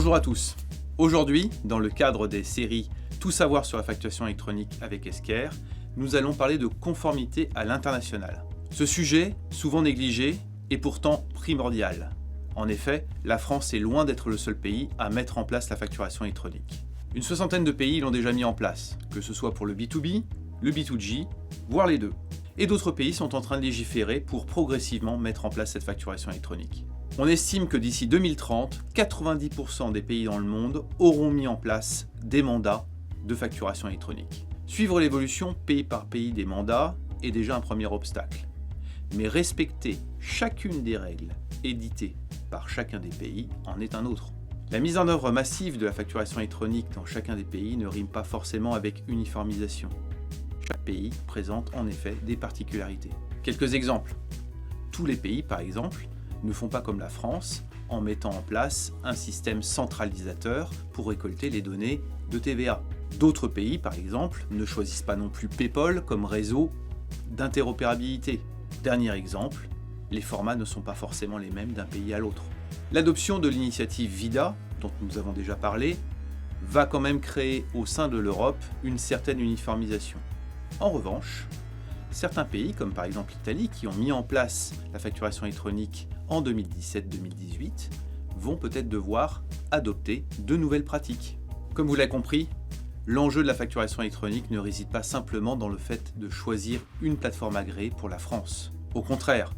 Bonjour à tous. Aujourd'hui, dans le cadre des séries Tout savoir sur la facturation électronique avec Esker, nous allons parler de conformité à l'international. Ce sujet, souvent négligé, est pourtant primordial. En effet, la France est loin d'être le seul pays à mettre en place la facturation électronique. Une soixantaine de pays l'ont déjà mis en place, que ce soit pour le B2B, le B2G, voire les deux. Et d'autres pays sont en train de légiférer pour progressivement mettre en place cette facturation électronique. On estime que d'ici 2030, 90% des pays dans le monde auront mis en place des mandats de facturation électronique. Suivre l'évolution pays par pays des mandats est déjà un premier obstacle. Mais respecter chacune des règles éditées par chacun des pays en est un autre. La mise en œuvre massive de la facturation électronique dans chacun des pays ne rime pas forcément avec uniformisation. Chaque pays présente en effet des particularités. Quelques exemples. Tous les pays, par exemple, ne font pas comme la France en mettant en place un système centralisateur pour récolter les données de TVA. D'autres pays, par exemple, ne choisissent pas non plus PayPal comme réseau d'interopérabilité. Dernier exemple, les formats ne sont pas forcément les mêmes d'un pays à l'autre. L'adoption de l'initiative VIDA, dont nous avons déjà parlé, va quand même créer au sein de l'Europe une certaine uniformisation. En revanche, certains pays, comme par exemple l'Italie, qui ont mis en place la facturation électronique en 2017-2018, vont peut-être devoir adopter de nouvelles pratiques. Comme vous l'avez compris, l'enjeu de la facturation électronique ne réside pas simplement dans le fait de choisir une plateforme agréée pour la France. Au contraire,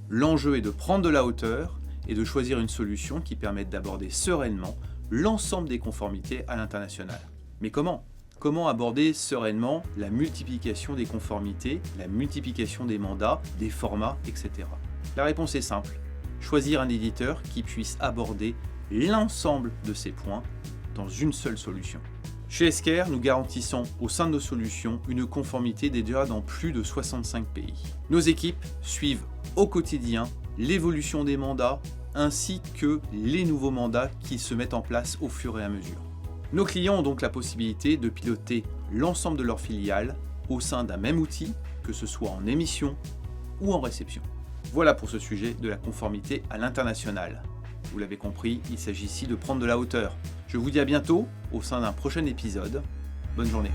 l'enjeu est de prendre de la hauteur et de choisir une solution qui permette d'aborder sereinement l'ensemble des conformités à l'international. Mais comment ? Comment aborder sereinement la multiplication des conformités, la multiplication des mandats, des formats, etc. La réponse est simple. Choisir un éditeur qui puisse aborder l'ensemble de ces points dans une seule solution. Chez Esker, nous garantissons au sein de nos solutions une conformité déjà dans plus de 65 pays. Nos équipes suivent au quotidien l'évolution des mandats ainsi que les nouveaux mandats qui se mettent en place au fur et à mesure. Nos clients ont donc la possibilité de piloter l'ensemble de leurs filiales au sein d'un même outil, que ce soit en émission ou en réception. Voilà pour ce sujet de la conformité à l'international. Vous l'avez compris, il s'agit ici de prendre de la hauteur. Je vous dis à bientôt au sein d'un prochain épisode. Bonne journée.